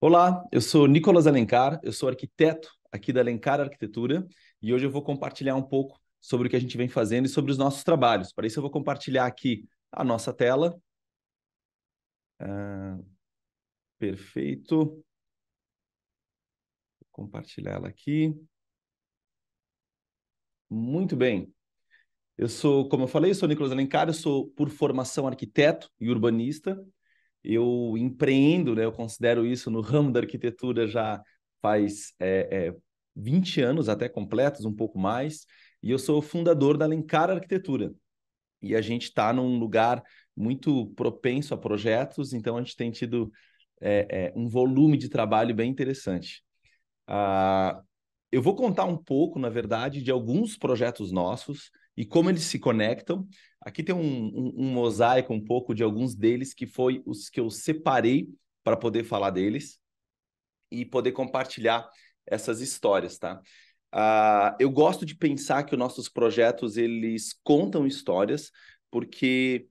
Olá, eu sou Nicolas Alencar, eu sou arquiteto aqui da Alencar Arquitetura e hoje eu vou compartilhar um pouco sobre o que a gente vem fazendo e sobre os nossos trabalhos. Para isso eu vou compartilhar aqui a nossa tela. Ah, perfeito. Vou compartilhar ela aqui. Muito bem. Eu sou, como eu falei, eu sou Nicolas Alencar, eu sou por formação arquiteto e urbanista. Eu empreendo, né, eu considero isso no ramo da arquitetura já faz 20 anos, até completos, um pouco mais, e eu sou fundador da Alencar Arquitetura. E a gente está num lugar muito propenso a projetos, então a gente tem tido um volume de trabalho bem interessante. Ah, eu vou contar um pouco, na verdade, de alguns projetos nossos e como eles se conectam. Aqui tem um mosaico um pouco de alguns deles que foi os que eu separei para poder falar deles e poder compartilhar essas histórias, tá? Eu gosto de pensar que os nossos projetos eles contam histórias porque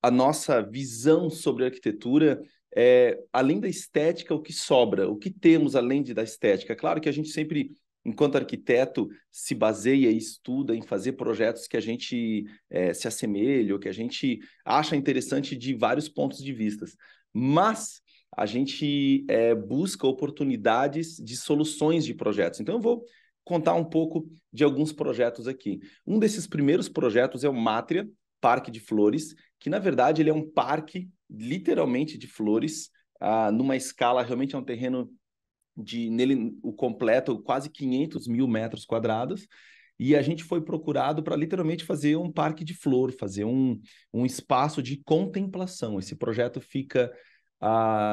a nossa visão sobre a arquitetura é, além da estética, o que sobra, o que temos além da estética. Claro que a gente sempre, enquanto arquiteto, se baseia e estuda em fazer projetos que a gente se assemelha, ou que a gente acha interessante de vários pontos de vista. Mas a gente busca oportunidades de soluções de projetos. Então, eu vou contar um pouco de alguns projetos aqui. Um desses primeiros projetos é o Mátria, Parque de Flores, que na verdade ele é um parque literalmente de flores, numa escala, realmente é um terreno de, nele o completo, quase 500 mil metros quadrados, e a gente foi procurado para literalmente fazer um parque de flor, fazer um espaço de contemplação. Esse projeto fica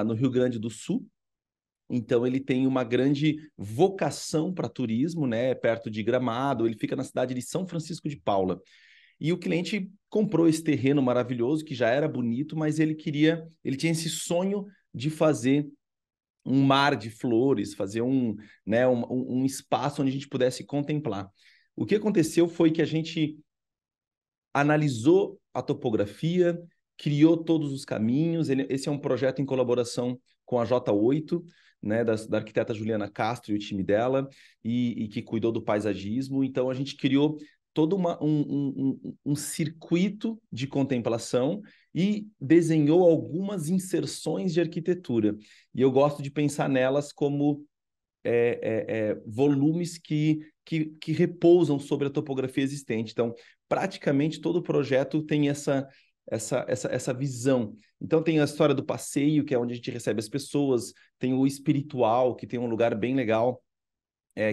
no Rio Grande do Sul, então ele tem uma grande vocação para turismo, né? Perto de Gramado, ele fica na cidade de São Francisco de Paula. E o cliente comprou esse terreno maravilhoso, que já era bonito, mas ele tinha esse sonho de fazer um mar de flores, fazer um espaço onde a gente pudesse contemplar. O que aconteceu foi que a gente analisou a topografia, criou todos os caminhos. Esse é um projeto em colaboração com a J8, né, da arquiteta Juliana Castro e o time dela, e que cuidou do paisagismo. Então, a gente criou todo um circuito de contemplação e desenhou algumas inserções de arquitetura. E eu gosto de pensar nelas como volumes que repousam sobre a topografia existente. Então, praticamente todo projeto tem essa visão. Então, tem a história do passeio, que é onde a gente recebe as pessoas, tem o espiritual, que tem um lugar bem legal.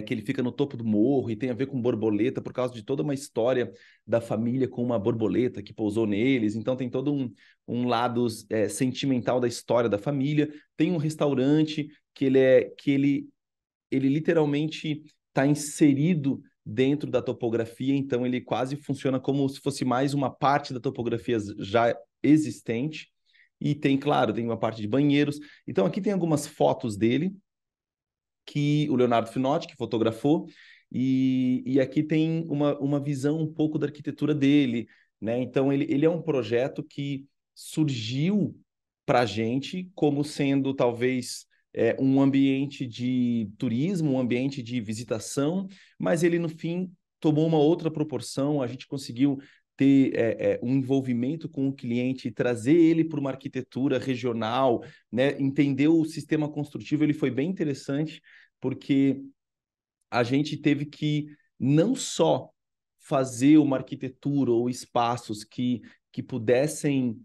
Que ele fica no topo do morro e tem a ver com borboleta, por causa de toda uma história da família com uma borboleta que pousou neles. Então, tem todo um lado sentimental da história da família. Tem um restaurante que ele literalmente está inserido dentro da topografia, então ele quase funciona como se fosse mais uma parte da topografia já existente. E tem, claro, tem uma parte de banheiros. Então aqui tem algumas fotos dele, que o Leonardo Finotti, que fotografou, e aqui tem uma visão um pouco da arquitetura dele, né? Então ele é um projeto que surgiu para a gente como sendo talvez um ambiente de turismo, um ambiente de visitação, mas ele no fim tomou uma outra proporção, a gente conseguiu ter um envolvimento com o cliente, trazer ele para uma arquitetura regional, né? Entender o sistema construtivo, ele foi bem interessante, porque a gente teve que não só fazer uma arquitetura ou espaços que pudessem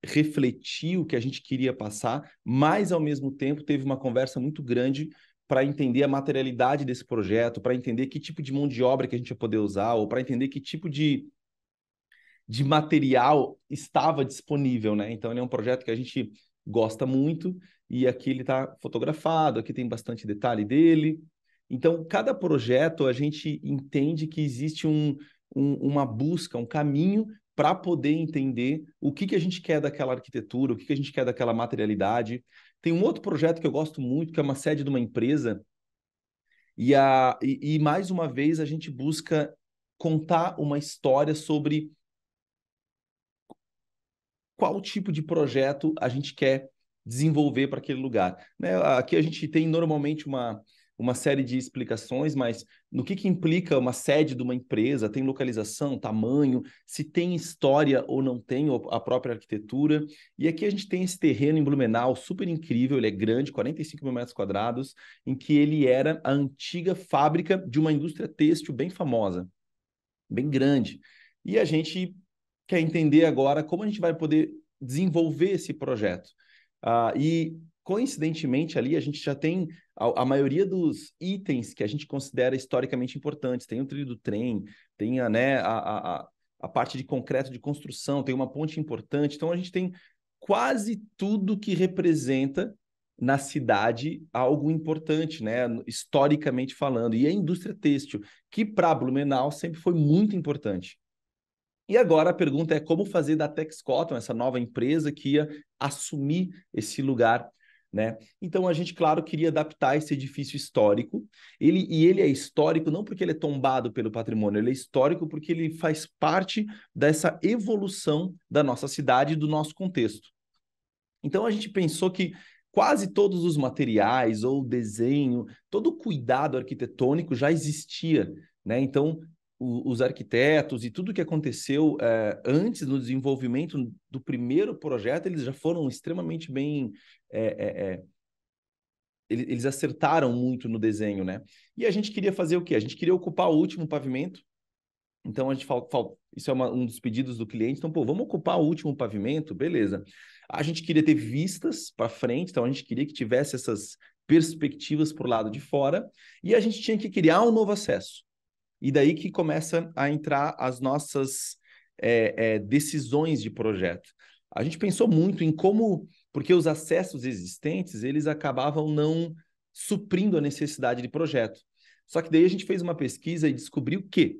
refletir o que a gente queria passar, mas, ao mesmo tempo, teve uma conversa muito grande para entender a materialidade desse projeto, para entender que tipo de mão de obra que a gente ia poder usar, ou para entender que tipo de material estava disponível, né? Então, ele é um projeto que a gente gosta muito e aqui ele está fotografado, aqui tem bastante detalhe dele. Então, cada projeto a gente entende que existe uma busca, um caminho para poder entender o que a gente quer daquela arquitetura, o que a gente quer daquela materialidade. Tem um outro projeto que eu gosto muito, que é uma sede de uma empresa, e mais uma vez a gente busca contar uma história sobre qual tipo de projeto a gente quer desenvolver para aquele lugar. Né? Aqui a gente tem normalmente uma série de explicações, mas no que implica uma sede de uma empresa, tem localização, tamanho, se tem história ou não tem a própria arquitetura. E aqui a gente tem esse terreno em Blumenau, super incrível, ele é grande, 45 mil metros quadrados, em que ele era a antiga fábrica de uma indústria têxtil bem famosa, bem grande. E a gente quer entender agora como a gente vai poder desenvolver esse projeto. E, coincidentemente, ali a gente já tem a maioria dos itens que a gente considera historicamente importantes. Tem o trilho do trem, tem a parte de concreto de construção, tem uma ponte importante. Então, a gente tem quase tudo que representa na cidade algo importante, né? Historicamente falando. E a indústria têxtil, que para Blumenau sempre foi muito importante. E agora a pergunta é como fazer da Tex Cotton, essa nova empresa que ia assumir esse lugar, né? Então a gente, claro, queria adaptar esse edifício histórico. Ele é histórico não porque ele é tombado pelo patrimônio, ele é histórico porque ele faz parte dessa evolução da nossa cidade e do nosso contexto. Então a gente pensou que quase todos os materiais ou desenho, todo o cuidado arquitetônico já existia, né? Então os arquitetos e tudo que aconteceu antes no desenvolvimento do primeiro projeto, eles já foram extremamente bem eles acertaram muito no desenho, né? E a gente queria fazer o quê? A gente queria ocupar o último pavimento. Então a gente isso é um dos pedidos do cliente. Então, pô, vamos ocupar o último pavimento, beleza. A gente queria ter vistas para frente, então a gente queria que tivesse essas perspectivas para o lado de fora, e a gente tinha que criar um novo acesso. E daí que começa a entrar as nossas decisões de projeto. A gente pensou muito em como, porque os acessos existentes, eles acabavam não suprindo a necessidade de projeto. Só que daí a gente fez uma pesquisa e descobriu que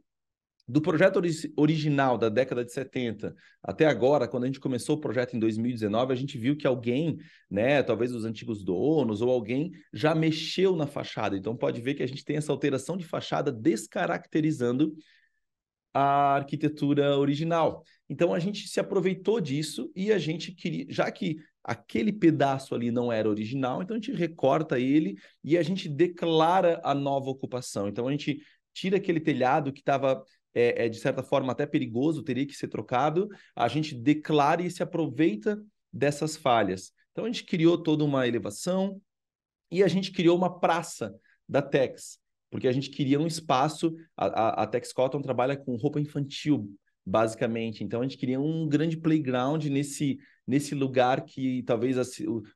do projeto original da década de 70 até agora, quando a gente começou o projeto em 2019, a gente viu que alguém, né, talvez os antigos donos ou alguém, já mexeu na fachada. Então pode ver que a gente tem essa alteração de fachada descaracterizando a arquitetura original. Então a gente se aproveitou disso e a gente queria, já que aquele pedaço ali não era original, então a gente recorta ele e a gente declara a nova ocupação. Então a gente tira aquele telhado que estava de certa forma até perigoso, teria que ser trocado, a gente declara e se aproveita dessas falhas. Então a gente criou toda uma elevação e a gente criou uma praça da Tex, porque a gente queria um espaço. A Tex Cotton trabalha com roupa infantil, basicamente. Então a gente queria um grande playground nesse lugar que talvez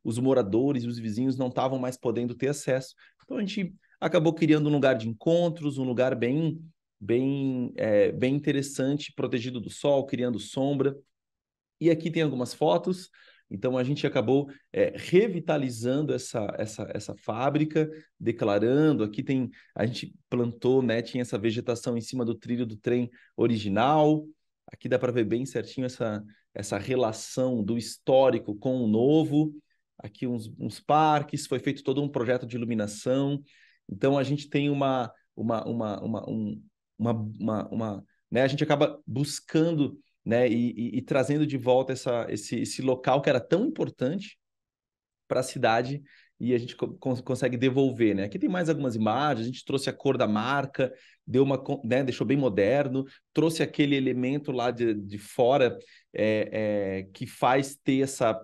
os moradores e os vizinhos não estavam mais podendo ter acesso. Então a gente acabou criando um lugar de encontros, um lugar bem interessante, protegido do sol, criando sombra. E aqui tem algumas fotos. Então a gente acabou revitalizando essa fábrica, declarando. Aqui tem a gente plantou, né? Tinha essa vegetação em cima do trilho do trem original. Aqui dá para ver bem certinho essa relação do histórico com o novo. Aqui uns parques, foi feito todo um projeto de iluminação. Então a gente tem né? A gente acaba buscando, né, e trazendo de volta esse local que era tão importante para a cidade e a gente consegue devolver, né? Aqui tem mais algumas imagens, a gente trouxe a cor da marca, né, deixou bem moderno, trouxe aquele elemento lá de fora que faz ter essa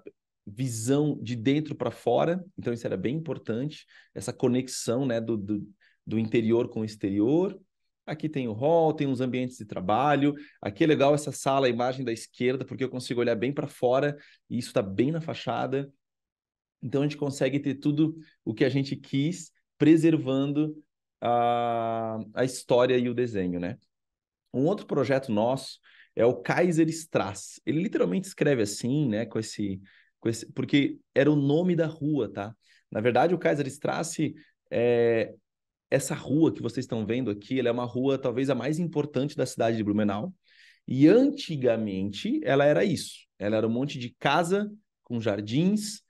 visão de dentro para fora, então isso era bem importante, essa conexão, né, do interior com o exterior. Aqui tem o hall, tem os ambientes de trabalho. Aqui é legal essa sala, a imagem da esquerda, porque eu consigo olhar bem para fora e isso está bem na fachada. Então a gente consegue ter tudo o que a gente quis, preservando a história e o desenho, né? Um outro projeto nosso é o Kaiserstraße. Ele literalmente escreve assim, né? Porque era o nome da rua, tá? Na verdade, o Kaiserstraße essa rua que vocês estão vendo aqui, ela é uma rua talvez a mais importante da cidade de Blumenau. E antigamente ela era isso. Ela era um monte de casa com jardins,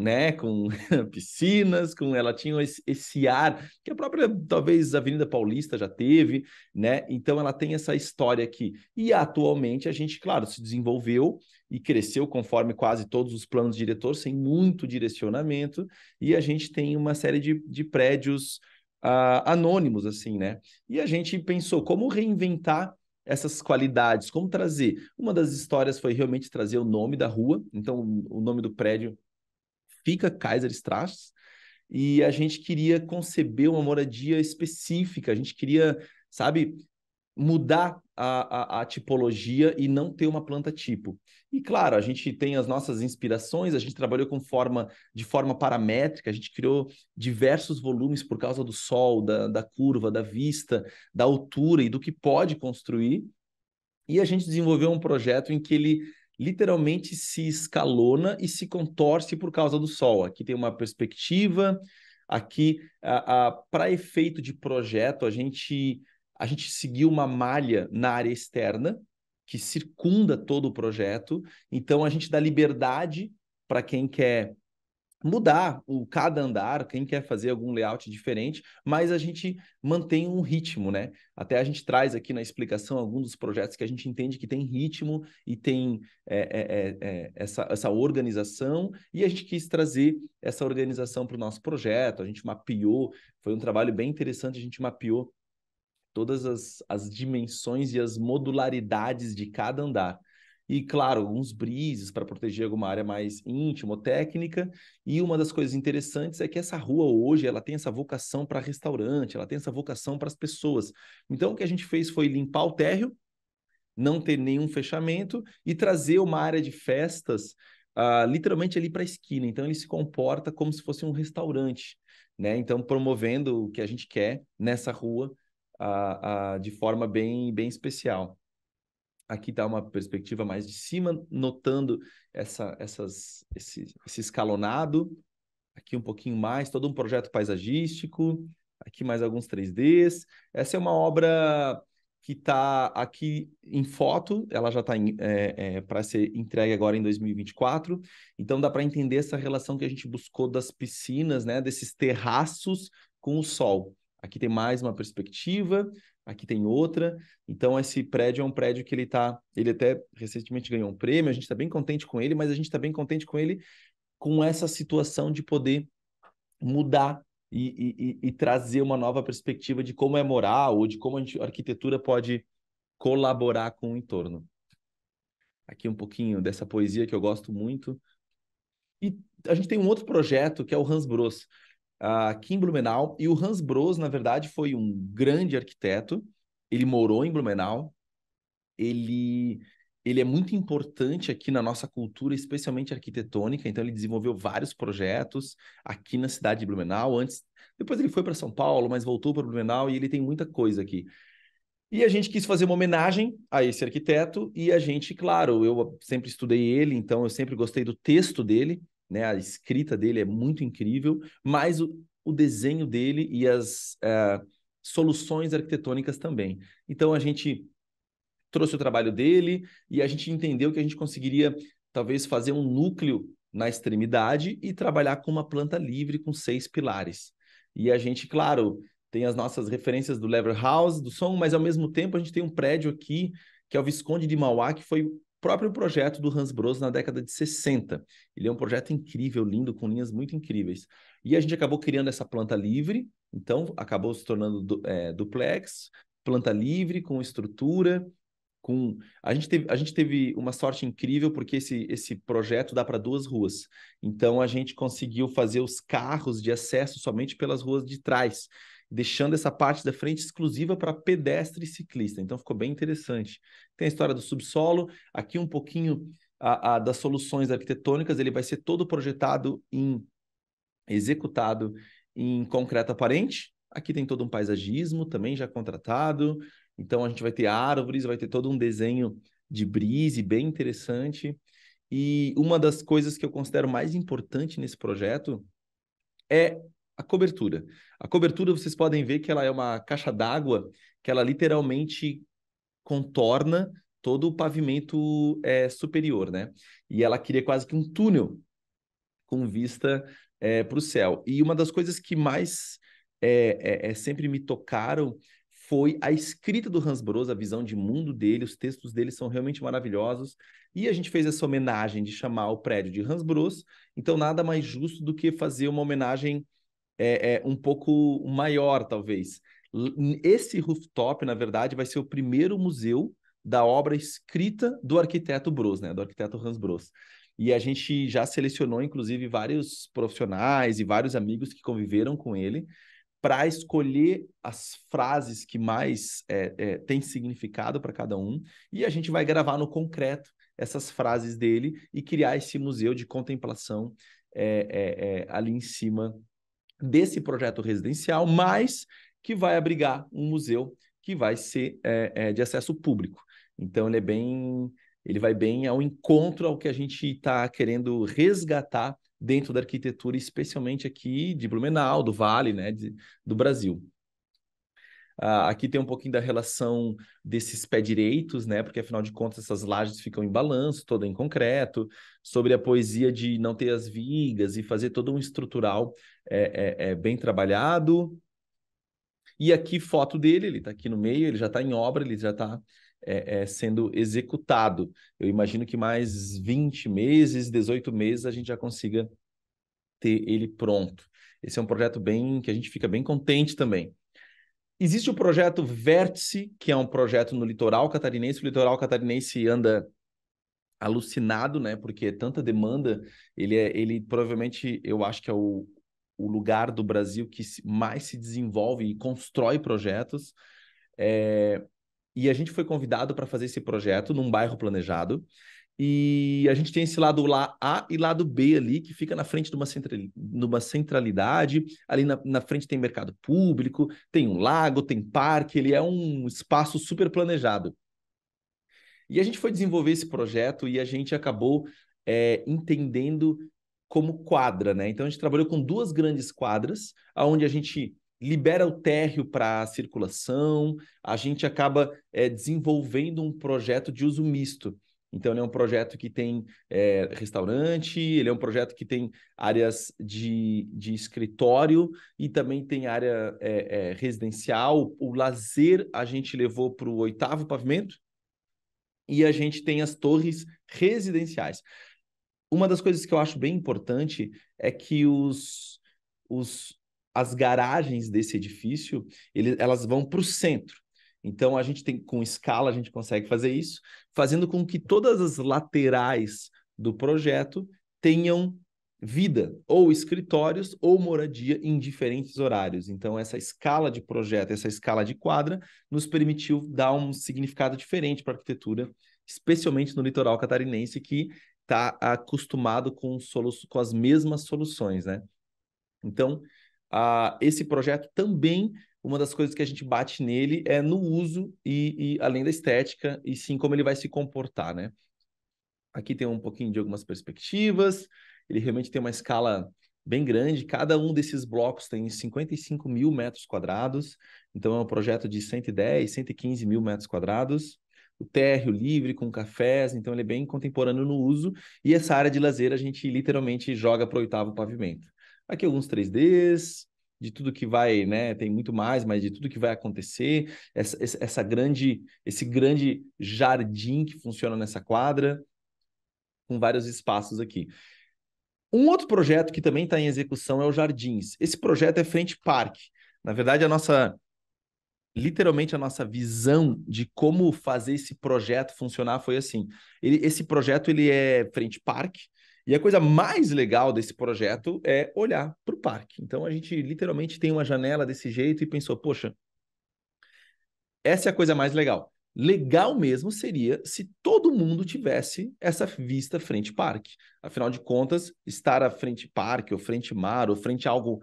né, com piscinas, ela tinha esse ar que a própria, talvez, Avenida Paulista já teve, né? Então ela tem essa história aqui. E atualmente a gente, claro, se desenvolveu e cresceu conforme quase todos os planos diretores, sem muito direcionamento, e a gente tem uma série de prédios anônimos, assim, né? E a gente pensou como reinventar essas qualidades, como trazer. Uma das histórias foi realmente trazer o nome da rua, então o nome do prédio fica Kaiserstraße, e a gente queria conceber uma moradia específica, a gente queria, sabe, mudar a tipologia e não ter uma planta tipo. E claro, a gente tem as nossas inspirações, a gente trabalhou de forma paramétrica, a gente criou diversos volumes por causa do sol, da curva, da vista, da altura e do que pode construir. E a gente desenvolveu um projeto em que ele literalmente se escalona e se contorce por causa do sol. Aqui tem uma perspectiva, aqui, para efeito de projeto, a gente seguiu uma malha na área externa que circunda todo o projeto. Então, a gente dá liberdade para quem quer mudar cada andar, quem quer fazer algum layout diferente, mas a gente mantém um ritmo, né? Até a gente traz aqui na explicação alguns dos projetos que a gente entende que tem ritmo e tem essa organização, e a gente quis trazer essa organização para o nosso projeto, a gente mapeou, foi um trabalho bem interessante, a gente mapeou todas as dimensões e as modularidades de cada andar. E, claro, alguns brises para proteger alguma área mais íntima ou técnica. E uma das coisas interessantes é que essa rua hoje ela tem essa vocação para restaurante, ela tem essa vocação para as pessoas. Então, o que a gente fez foi limpar o térreo, não ter nenhum fechamento e trazer uma área de festas literalmente ali para a esquina. Então, ele se comporta como se fosse um restaurante, né? Então, promovendo o que a gente quer nessa rua de forma bem, bem especial. Aqui está uma perspectiva mais de cima, notando esse escalonado. Aqui um pouquinho mais, todo um projeto paisagístico. Aqui mais alguns 3Ds. Essa é uma obra que está aqui em foto, ela já está para ser entregue agora em 2024. Então dá para entender essa relação que a gente buscou das piscinas, né, desses terraços com o sol. Aqui tem mais uma perspectiva, aqui tem outra. Então esse prédio é um prédio que ele até recentemente ganhou um prêmio, a gente está bem contente com ele, mas a gente está bem contente com ele com essa situação de poder mudar e trazer uma nova perspectiva de como é morar ou de como a arquitetura pode colaborar com o entorno. Aqui um pouquinho dessa poesia que eu gosto muito. E a gente tem um outro projeto que é o Hans Bros, aqui em Blumenau. E o Hans Bros, na verdade, foi um grande arquiteto. Ele morou em Blumenau. Ele é muito importante aqui na nossa cultura, especialmente arquitetônica. Então, ele desenvolveu vários projetos aqui na cidade de Blumenau. Depois ele foi para São Paulo, mas voltou para Blumenau e ele tem muita coisa aqui. E a gente quis fazer uma homenagem a esse arquiteto e a gente, claro, eu sempre estudei ele, então eu sempre gostei do texto dele, né? A escrita dele é muito incrível, mas o desenho dele e as soluções arquitetônicas também. Então a gente trouxe o trabalho dele e a gente entendeu que a gente conseguiria talvez fazer um núcleo na extremidade e trabalhar com uma planta livre com 6 pilares. E a gente, claro, tem as nossas referências do Lever House, do som, mas ao mesmo tempo a gente tem um prédio aqui que é o Visconde de Mauá, que foi o próprio projeto do Hans Bros na década de 60. Ele é um projeto incrível, lindo, com linhas muito incríveis. E a gente acabou criando essa planta livre, então acabou se tornando duplex, planta livre, com estrutura, a gente teve uma sorte incrível porque esse projeto dá para 2 ruas. Então a gente conseguiu fazer os carros de acesso somente pelas ruas de trás, deixando essa parte da frente exclusiva para pedestre e ciclista. Então ficou bem interessante. Tem a história do subsolo, aqui um pouquinho das soluções arquitetônicas, ele vai ser todo executado em concreto aparente. Aqui tem todo um paisagismo também já contratado. Então a gente vai ter árvores, vai ter todo um desenho de brise bem interessante. E uma das coisas que eu considero mais importante nesse projeto é a cobertura. A cobertura, vocês podem ver que ela é uma caixa d'água que ela literalmente contorna todo o pavimento superior, né? E ela cria quase que um túnel com vista para o céu. E uma das coisas que mais sempre me tocaram foi a escrita do Hans Bros, a visão de mundo dele, os textos dele são realmente maravilhosos, e a gente fez essa homenagem de chamar o prédio de Hans Bros, então nada mais justo do que fazer uma homenagem um pouco maior, talvez. Esse rooftop, na verdade, vai ser o primeiro museu da obra escrita do arquiteto Bros, né? Do arquiteto Hans Bros. E a gente já selecionou, inclusive, vários profissionais e vários amigos que conviveram com ele para escolher as frases que mais têm significado para cada um. E a gente vai gravar no concreto essas frases dele e criar esse museu de contemplação ali em cima desse projeto residencial, mas que vai abrigar um museu que vai ser de acesso público. Então, ele vai bem ao encontro ao que a gente está querendo resgatar dentro da arquitetura, especialmente aqui de Blumenau, do Vale, né, do Brasil. Aqui tem um pouquinho da relação desses pés direitos, né? Porque, afinal de contas, essas lajes ficam em balanço, toda em concreto, sobre a poesia de não ter as vigas e fazer todo um estrutural bem trabalhado. E aqui, foto dele, ele está aqui no meio, ele já está em obra, ele já está sendo executado. Eu imagino que mais 20 meses, 18 meses, a gente já consiga ter ele pronto. Esse é um projeto que a gente fica bem contente também. Existe o projeto Vértice, que é um projeto no litoral catarinense. O litoral catarinense anda alucinado, né? Porque é tanta demanda. Ele provavelmente, eu acho que é o lugar do Brasil que mais se desenvolve e constrói projetos. E a gente foi convidado para fazer esse projeto num bairro planejado. E a gente tem esse lado A e lado B ali, que fica na frente de uma centralidade. Ali na frente tem mercado público, tem um lago, tem parque, ele é um espaço super planejado. E a gente foi desenvolver esse projeto e a gente acabou entendendo como quadra, né? Então a gente trabalhou com 2 grandes quadras, onde a gente libera o térreo para circulação, a gente acaba desenvolvendo um projeto de uso misto. Então, ele é um projeto que tem restaurante, ele é um projeto que tem áreas de escritório e também tem área residencial. O lazer a gente levou para o 8º pavimento e a gente tem as torres residenciais. Uma das coisas que eu acho bem importante é que as garagens desse edifício, elas vão para o centro. Então, a gente tem, com escala, a gente consegue fazer isso, fazendo com que todas as laterais do projeto tenham vida, ou escritórios, ou moradia em diferentes horários. Então, essa escala de projeto, essa escala de quadra, nos permitiu dar um significado diferente para a arquitetura, especialmente no litoral catarinense, que está acostumado com as mesmas soluções, né? Então, esse projeto também, uma das coisas que a gente bate nele é no uso e além da estética, e sim como ele vai se comportar, né? Aqui tem um pouquinho de algumas perspectivas, ele realmente tem uma escala bem grande, cada um desses blocos tem 55 mil metros quadrados, então é um projeto de 110, 115 mil metros quadrados, o térreo livre com cafés, então ele é bem contemporâneo no uso, e essa área de lazer a gente literalmente joga para o 8º pavimento. Aqui alguns 3Ds, de tudo que vai, né? Tem muito mais, mas de tudo que vai acontecer, esse grande jardim que funciona nessa quadra, com vários espaços aqui. Um outro projeto que também está em execução é o Jardins. Esse projeto é frente parque. Na verdade, literalmente a nossa visão de como fazer esse projeto funcionar foi assim. Esse projeto ele é frente parque, e a coisa mais legal desse projeto é olhar para o parque. Então a gente literalmente tem uma janela desse jeito e pensou, poxa, essa é a coisa mais legal. Legal mesmo seria se todo mundo tivesse essa vista frente parque. Afinal de contas, estar à frente parque, ou frente mar, ou frente a algo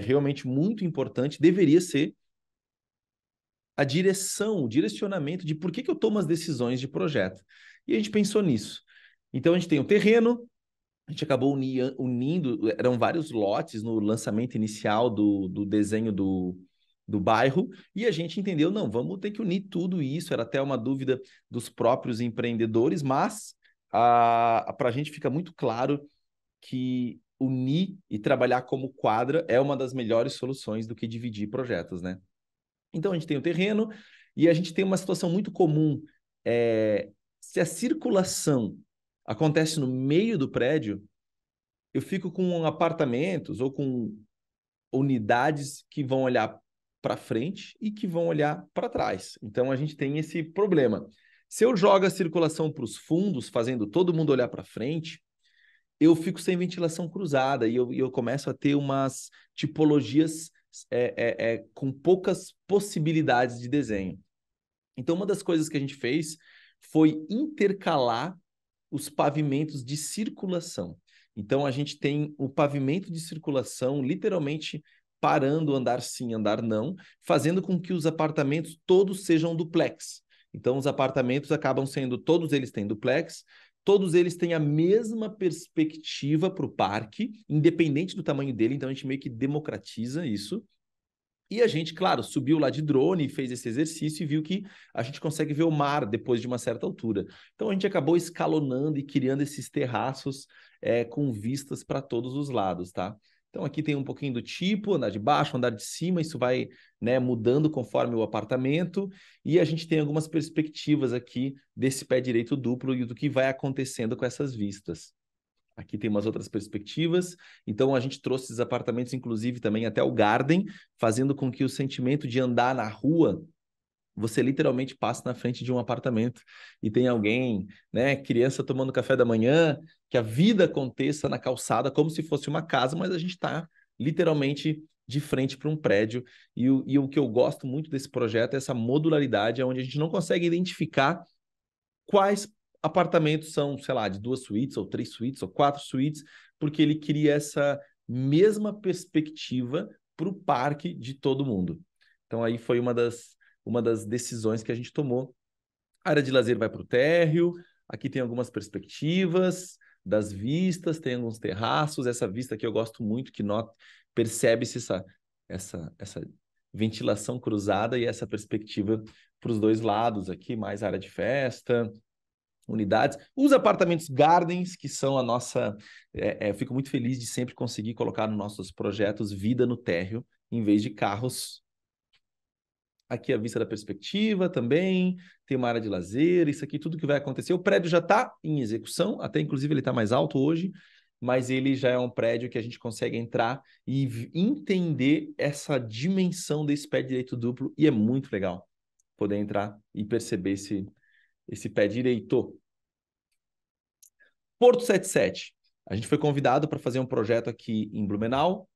realmente muito importante, deveria ser a direção, o direcionamento de por que eu tomo as decisões de projeto. E a gente pensou nisso. Então, a gente tem o terreno, a gente acabou unindo, eram vários lotes no lançamento inicial do desenho do bairro, e a gente entendeu, não, vamos ter que unir tudo isso, era até uma dúvida dos próprios empreendedores, mas para a gente fica muito claro que unir e trabalhar como quadra é uma das melhores soluções do que dividir projetos, né? Então, a gente tem o terreno e a gente tem uma situação muito comum. Se a circulação acontece no meio do prédio, eu fico com apartamentos ou com unidades que vão olhar para frente e que vão olhar para trás. Então, a gente tem esse problema. Se eu jogo a circulação para os fundos, fazendo todo mundo olhar para frente, eu fico sem ventilação cruzada e eu começo a ter umas tipologias com poucas possibilidades de desenho. Então, uma das coisas que a gente fez foi intercalar os pavimentos de circulação. Então, a gente tem o pavimento de circulação literalmente parando andar sim, andar não, fazendo com que os apartamentos todos sejam duplex. Então, os apartamentos acabam sendo, todos eles têm duplex, todos eles têm a mesma perspectiva para o parque, independente do tamanho dele, então a gente meio que democratiza isso. E a gente, claro, subiu lá de drone e fez esse exercício e viu que a gente consegue ver o mar depois de uma certa altura. Então a gente acabou escalonando e criando esses terraços com vistas para todos os lados, tá? Então aqui tem um pouquinho do tipo, andar de baixo, andar de cima, isso vai, né, mudando conforme o apartamento. E a gente tem algumas perspectivas aqui desse pé direito duplo e do que vai acontecendo com essas vistas. Aqui tem umas outras perspectivas. Então, a gente trouxe esses apartamentos, inclusive, também até o Garden, fazendo com que o sentimento de andar na rua, você literalmente passe na frente de um apartamento e tem alguém, né, criança tomando café da manhã, que a vida aconteça na calçada como se fosse uma casa, mas a gente está literalmente de frente para um prédio. E o que eu gosto muito desse projeto é essa modularidade, onde a gente não consegue identificar quais apartamentos são, sei lá, de 2 suítes, ou 3 suítes, ou 4 suítes, porque ele cria essa mesma perspectiva para o parque de todo mundo. Então, aí foi uma das decisões que a gente tomou. A área de lazer vai para o térreo, aqui tem algumas perspectivas das vistas, tem alguns terraços, essa vista que eu gosto muito, que percebe-se essa ventilação cruzada e essa perspectiva para os dois lados aqui, mais área de festa, unidades. Os apartamentos Gardens, que são a nossa... eu fico muito feliz de sempre conseguir colocar nos nossos projetos vida no térreo, em vez de carros. Aqui a vista da perspectiva também, tem uma área de lazer, isso aqui, tudo que vai acontecer. O prédio já está em execução, até inclusive ele está mais alto hoje, mas ele já é um prédio que a gente consegue entrar e entender essa dimensão desse pé direito duplo, e é muito legal poder entrar e perceber esse pé direito. Porto 77. A gente foi convidado para fazer um projeto aqui em Blumenau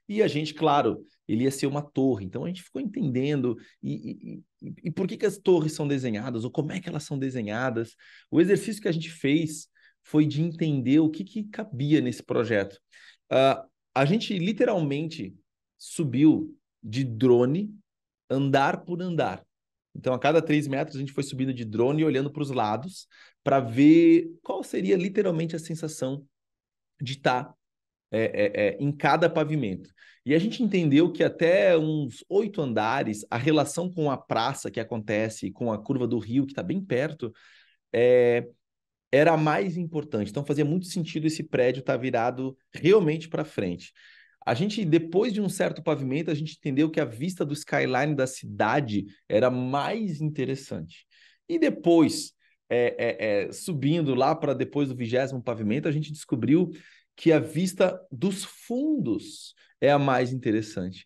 e a gente, claro, ele ia ser uma torre. Então a gente ficou entendendo e por que as torres são desenhadas ou como é que elas são desenhadas. O exercício que a gente fez foi de entender o que cabia nesse projeto. A gente literalmente subiu de drone, andar por andar. Então, a cada 3 metros, a gente foi subindo de drone e olhando para os lados para ver qual seria literalmente a sensação de estar em cada pavimento. E a gente entendeu que até uns 8 andares, a relação com a praça que acontece, com a curva do rio, que está bem perto, era a mais importante. Então, fazia muito sentido esse prédio estar virado realmente para frente. A gente, depois de um certo pavimento, a gente entendeu que a vista do skyline da cidade era mais interessante. E depois, subindo lá para depois do 20º pavimento, a gente descobriu que a vista dos fundos é a mais interessante,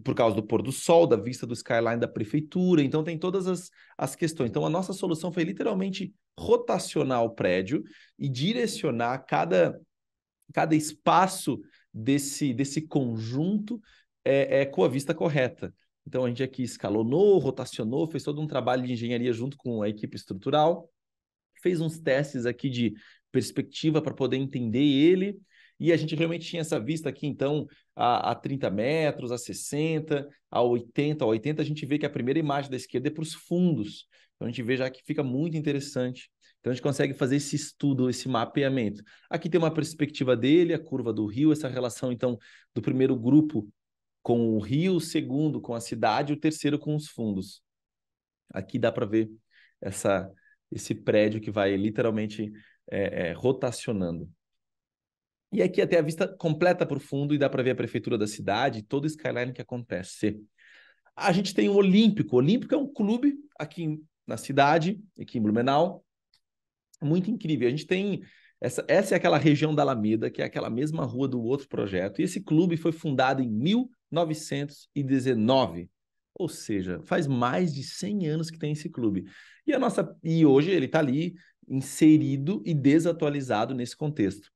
por causa do pôr do sol, da vista do skyline da prefeitura. Então, tem todas as questões. Então, a nossa solução foi literalmente rotacionar o prédio e direcionar cada espaço desse conjunto com a vista correta. Então, a gente aqui escalonou, rotacionou, fez todo um trabalho de engenharia junto com a equipe estrutural, fez uns testes aqui de perspectiva para poder entender ele, e a gente realmente tinha essa vista aqui, então, a 30 metros, a 60, a 80. A 80 a gente vê que a primeira imagem da esquerda é para os fundos. Então, a gente vê já que fica muito interessante. Então, a gente consegue fazer esse estudo, esse mapeamento. Aqui tem uma perspectiva dele, a curva do rio, essa relação, então, do primeiro grupo com o rio, o segundo com a cidade, o terceiro com os fundos. Aqui dá para ver esse prédio que vai literalmente rotacionando. E aqui até a vista completa para o fundo e dá para ver a prefeitura da cidade, todo o skyline que acontece. A gente tem o Olímpico. O Olímpico é um clube aqui na cidade, aqui em Blumenau, muito incrível. A gente tem essa é aquela região da Alameda, que é aquela mesma rua do outro projeto. E esse clube foi fundado em 1919. Ou seja, faz mais de 100 anos que tem esse clube. E hoje ele está ali inserido e desatualizado nesse contexto.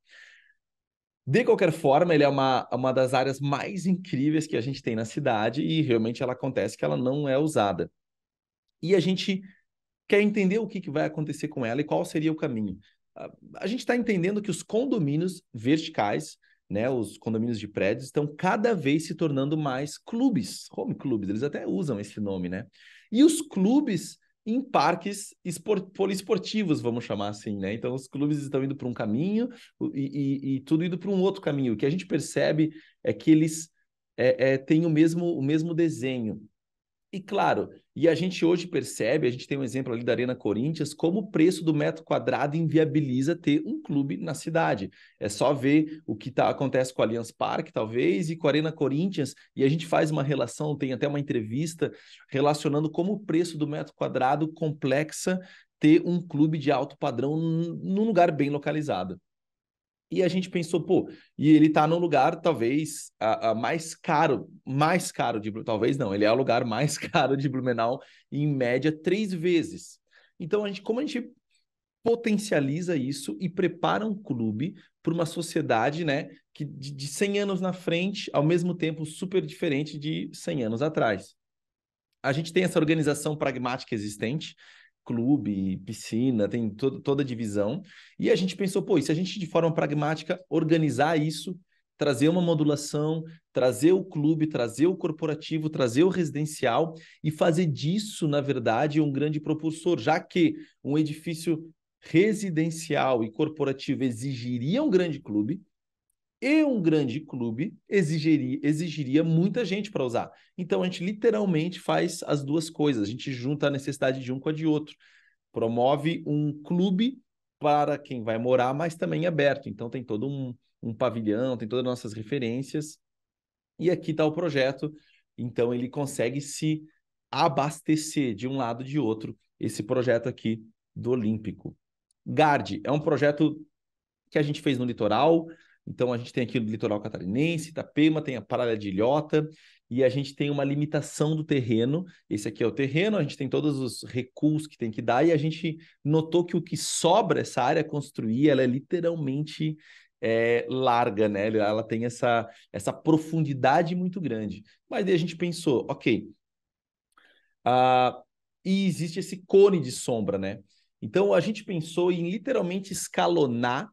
De qualquer forma, ele é uma das áreas mais incríveis que a gente tem na cidade e realmente ela acontece que ela não é usada. E a gente quer entender o que vai acontecer com ela e qual seria o caminho. A gente está entendendo que os condomínios verticais, né, os condomínios de prédios, estão cada vez se tornando mais clubes, home clubes, eles até usam esse nome, né? E os clubes em parques poliesportivos, vamos chamar assim, né? Então, os clubes estão indo para um caminho e tudo indo para um outro caminho. O que a gente percebe é que eles têm o mesmo desenho. E claro, e a gente hoje percebe, a gente tem um exemplo ali da Arena Corinthians, como o preço do metro quadrado inviabiliza ter um clube na cidade. É só ver o que acontece com o Allianz Parque, talvez, e com a Arena Corinthians, e a gente faz uma relação, tem até uma entrevista relacionando como o preço do metro quadrado complexa ter um clube de alto padrão num lugar bem localizado. E a gente pensou, pô, e ele tá num lugar talvez mais caro talvez não, ele é o lugar mais caro de Blumenau, em média 3 vezes. Então, como a gente potencializa isso e prepara um clube para uma sociedade, né, que de 100 anos na frente, ao mesmo tempo super diferente de 100 anos atrás. A gente tem essa organização pragmática existente, clube, piscina, tem toda a divisão. E a gente pensou, pô, e se a gente de forma pragmática organizar isso, trazer uma modulação, trazer o clube, trazer o corporativo, trazer o residencial e fazer disso, na verdade, um grande propulsor, já que um edifício residencial e corporativo exigiria um grande clube, e um grande clube exigiria muita gente para usar. Então a gente literalmente faz as duas coisas, a gente junta a necessidade de um com a de outro. Promove um clube para quem vai morar, mas também aberto. Então tem todo um pavilhão, tem todas as nossas referências. E aqui está o projeto. Então ele consegue se abastecer de um lado e de outro, esse projeto aqui do Olímpico. Gard é um projeto que a gente fez no litoral. Então, a gente tem aqui o litoral catarinense, Itapema, tem a Praia de Ilhota, e a gente tem uma limitação do terreno. Esse aqui é o terreno, a gente tem todos os recuos que tem que dar, e a gente notou que o que sobra, essa área construir, ela é literalmente larga, né? Ela tem essa profundidade muito grande. Mas daí a gente pensou, ok, uh, e existe esse cone de sombra, né? Então, a gente pensou em literalmente escalonar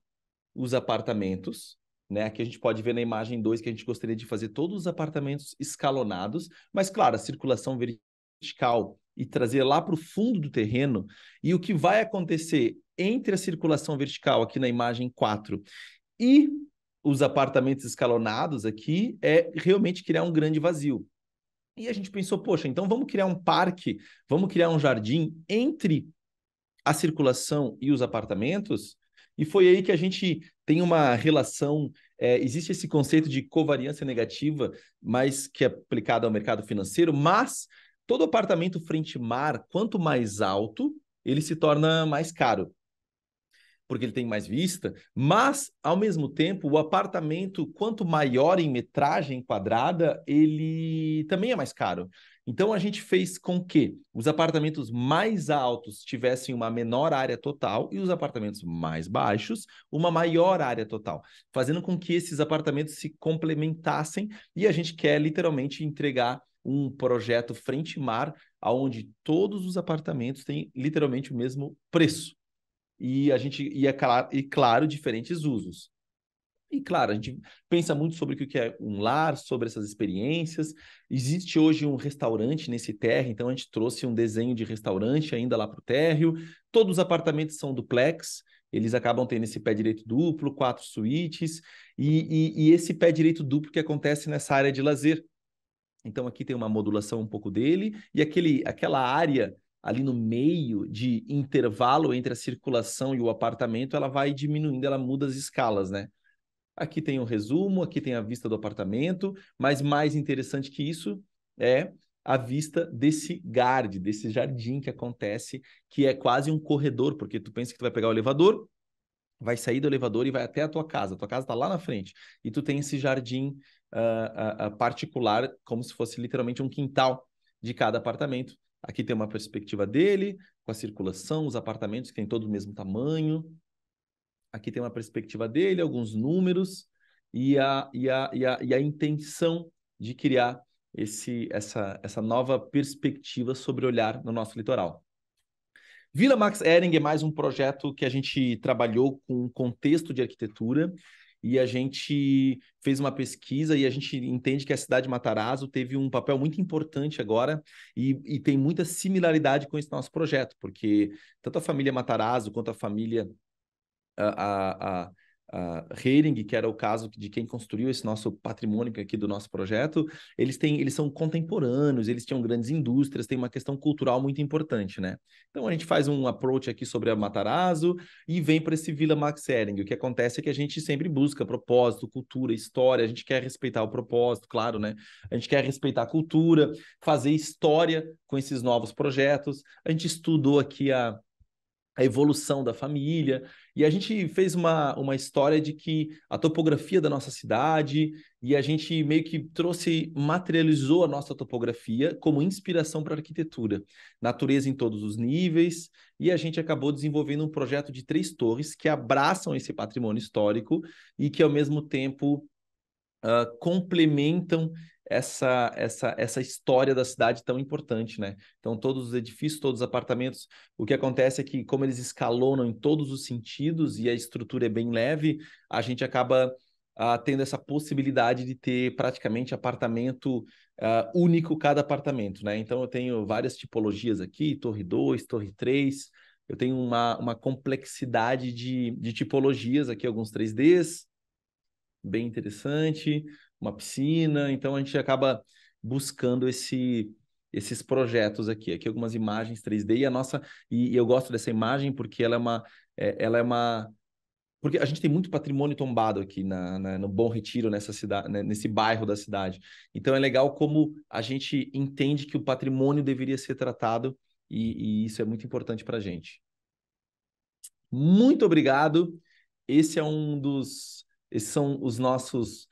os apartamentos, né? Aqui a gente pode ver na imagem 2 que a gente gostaria de fazer todos os apartamentos escalonados, mas claro, a circulação vertical e trazer lá para o fundo do terreno. E o que vai acontecer entre a circulação vertical aqui na imagem 4 e os apartamentos escalonados aqui é realmente criar um grande vazio. E a gente pensou, poxa, então vamos criar um parque, vamos criar um jardim entre a circulação e os apartamentos, e foi aí que a gente tem uma relação, existe esse conceito de covariância negativa, mas que é aplicado ao mercado financeiro, mas todo apartamento frente-mar, quanto mais alto, ele se torna mais caro, porque ele tem mais vista, mas, ao mesmo tempo, o apartamento, quanto maior em metragem quadrada, ele também é mais caro. Então, a gente fez com que os apartamentos mais altos tivessem uma menor área total e os apartamentos mais baixos uma maior área total, fazendo com que esses apartamentos se complementassem e a gente quer literalmente entregar um projeto frente-mar, onde todos os apartamentos têm literalmente o mesmo preço e a gente claro, diferentes usos. E claro, a gente pensa muito sobre o que é um lar, sobre essas experiências. Existe hoje um restaurante nesse térreo, então a gente trouxe um desenho de restaurante ainda lá para o térreo. Todos os apartamentos são duplex, eles acabam tendo esse pé direito duplo, 4 suítes, e esse pé direito duplo que acontece nessa área de lazer. Então aqui tem uma modulação um pouco dele, e aquela área ali no meio de intervalo entre a circulação e o apartamento, ela vai diminuindo, ela muda as escalas, né? Aqui tem um resumo, aqui tem a vista do apartamento, mas mais interessante que isso é a vista desse garden, desse jardim que acontece, que é quase um corredor, porque tu pensa que tu vai pegar o elevador, vai sair do elevador e vai até a tua casa. A tua casa está lá na frente. E tu tem esse jardim particular, como se fosse literalmente um quintal de cada apartamento. Aqui tem uma perspectiva dele, com a circulação, os apartamentos que têm todo o mesmo tamanho. Aqui tem uma perspectiva dele, alguns números e a intenção de criar essa nova perspectiva sobre olhar no nosso litoral. Vila Max Ehring é mais um projeto que a gente trabalhou com contexto de arquitetura e a gente fez uma pesquisa e a gente entende que a cidade de Matarazzo teve um papel muito importante agora e tem muita similaridade com esse nosso projeto, porque tanto a família Matarazzo quanto a família a Hering, que era o caso de quem construiu esse nosso patrimônio aqui do nosso projeto, eles são contemporâneos, eles tinham grandes indústrias, tem uma questão cultural muito importante, né? Então a gente faz um approach aqui sobre a Matarazzo e vem para esse Vila Max Ehring. O que acontece é que a gente sempre busca propósito, cultura, história, a gente quer respeitar o propósito, claro, né? A gente quer respeitar a cultura, fazer história com esses novos projetos. A gente estudou aqui a evolução da família, e a gente fez uma história de que a topografia da nossa cidade, e a gente meio que materializou a nossa topografia como inspiração para a arquitetura, natureza em todos os níveis, e a gente acabou desenvolvendo um projeto de 3 torres que abraçam esse patrimônio histórico e que, ao mesmo tempo, complementam essa história da cidade tão importante, né? Então, todos os edifícios, todos os apartamentos, o que acontece é que, como eles escalonam em todos os sentidos e a estrutura é bem leve, a gente acaba tendo essa possibilidade de ter praticamente apartamento único cada apartamento, né? Então, eu tenho várias tipologias aqui, torre 2, torre 3, eu tenho uma complexidade de tipologias aqui, alguns 3Ds, bem interessante, uma piscina, então a gente acaba buscando esses projetos aqui. Aqui algumas imagens 3D e eu gosto dessa imagem porque ela é uma porque a gente tem muito patrimônio tombado aqui no Bom Retiro, nessa cidade, né, nesse bairro da cidade. Então é legal como a gente entende que o patrimônio deveria ser tratado e isso é muito importante para a gente. Muito obrigado. Esse é esses são os nossos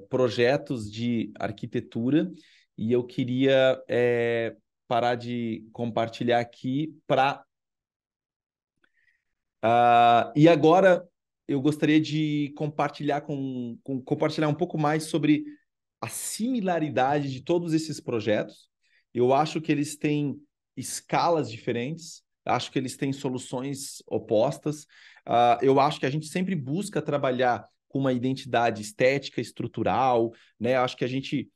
projetos de arquitetura e eu queria parar de compartilhar aqui para e agora eu gostaria de compartilhar um pouco mais sobre a similaridade de todos esses projetos. Eu acho que eles têm escalas diferentes, acho que eles têm soluções opostas. Eu acho que a gente sempre busca trabalhar com uma identidade estética, estrutural, né? Acho que a gente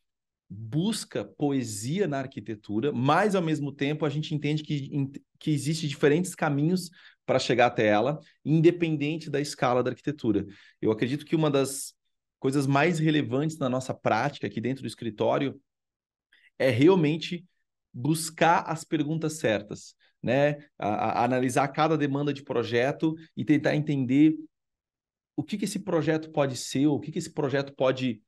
busca poesia na arquitetura, mas ao mesmo tempo a gente entende que existe diferentes caminhos para chegar até ela, independente da escala da arquitetura. Eu acredito que uma das coisas mais relevantes na nossa prática aqui dentro do escritório é realmente buscar as perguntas certas, né? Analisar cada demanda de projeto e tentar entender o que esse projeto pode ser, o que esse projeto pode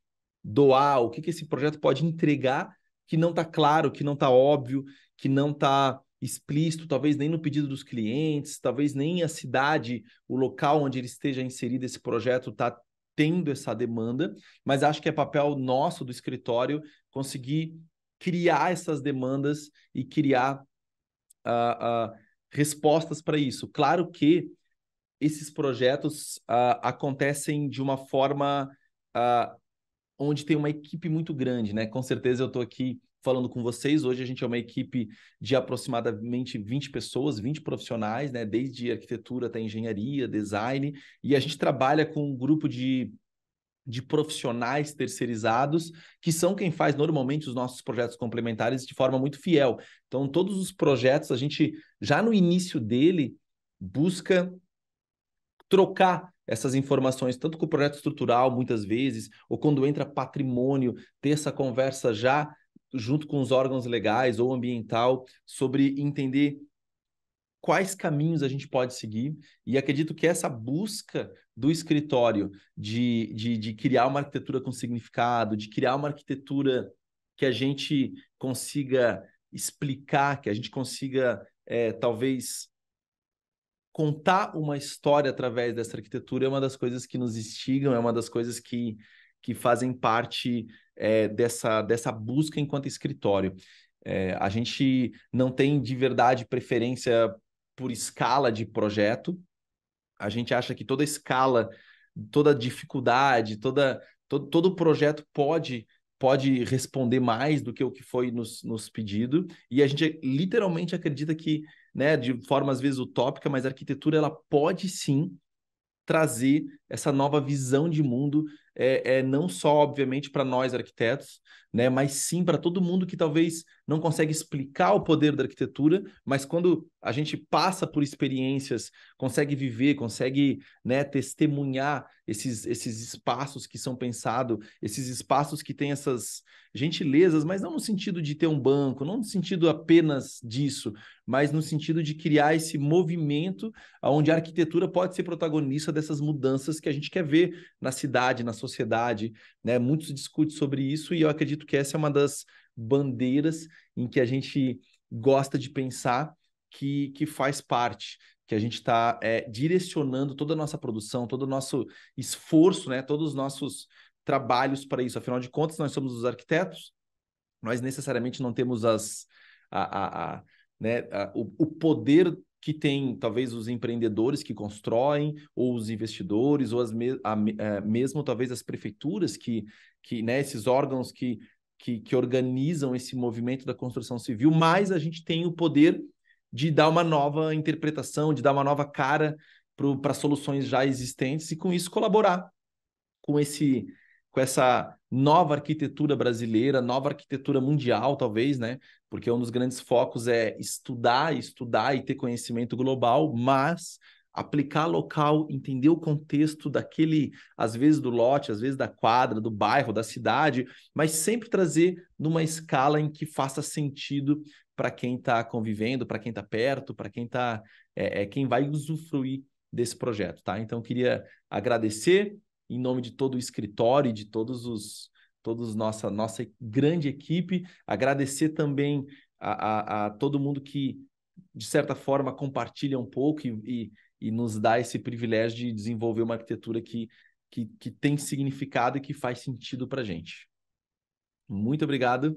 doar, o que esse projeto pode entregar que não está claro, que não está óbvio, que não está explícito, talvez nem no pedido dos clientes, talvez nem a cidade, o local onde ele esteja inserido esse projeto está tendo essa demanda, mas acho que é papel nosso do escritório conseguir criar essas demandas e criar respostas para isso. Claro que esses projetos acontecem de uma forma onde tem uma equipe muito grande, né? Com certeza eu estou aqui falando com vocês. Hoje a gente é uma equipe de aproximadamente 20 pessoas, 20 profissionais, né? Desde arquitetura até engenharia, design, e a gente trabalha com um grupo de profissionais terceirizados, que são quem faz normalmente os nossos projetos complementares de forma muito fiel. Então, todos os projetos, a gente, já no início dele, busca trocar essas informações, tanto com o projeto estrutural, muitas vezes, ou quando entra patrimônio, ter essa conversa já junto com os órgãos legais ou ambiental, sobre entender quais caminhos a gente pode seguir, e acredito que essa busca do escritório de criar uma arquitetura com significado, de criar uma arquitetura que a gente consiga explicar, que a gente consiga, talvez, contar uma história através dessa arquitetura é uma das coisas que nos instigam, é uma das coisas que fazem parte dessa busca enquanto escritório. A gente não tem de verdade preferência por escala de projeto. A gente acha que toda escala, toda dificuldade, todo projeto pode responder mais do que o que foi nos pedido. E a gente literalmente acredita que, né, de forma às vezes utópica, mas a arquitetura ela pode sim trazer essa nova visão de mundo, não só, obviamente, para nós arquitetos, né, mas sim para todo mundo que talvez não consegue explicar o poder da arquitetura, mas quando a gente passa por experiências, consegue viver, consegue, né, testemunhar esses espaços que são pensados, esses espaços que têm essas gentilezas, mas não no sentido de ter um banco, não no sentido apenas disso, mas no sentido de criar esse movimento onde a arquitetura pode ser protagonista dessas mudanças que a gente quer ver na cidade, na sociedade, né? Muito se discute sobre isso e eu acredito que essa é uma das bandeiras em que a gente gosta de pensar que faz parte, que a gente está direcionando toda a nossa produção, todo o nosso esforço, né? Todos os nossos trabalhos para isso. Afinal de contas, nós somos os arquitetos, nós necessariamente não temos o poder que tem talvez os empreendedores que constroem, ou os investidores, ou mesmo talvez as prefeituras né, esses órgãos que organizam esse movimento da construção civil, mas a gente tem o poder de dar uma nova interpretação, de dar uma nova cara para soluções já existentes e com isso colaborar com com essa nova arquitetura brasileira, nova arquitetura mundial, talvez, né? Porque um dos grandes focos é estudar e ter conhecimento global, mas aplicar local, entender o contexto daquele, às vezes do lote, às vezes da quadra, do bairro, da cidade, mas sempre trazer numa escala em que faça sentido para quem está convivendo, para quem está perto, para quem tá, quem vai usufruir desse projeto, tá? Então, queria agradecer em nome de todo o escritório e de todos nossa grande equipe, agradecer também a todo mundo que, de certa forma, compartilha um pouco e nos dá esse privilégio de desenvolver uma arquitetura que tem significado e que faz sentido para a gente. Muito obrigado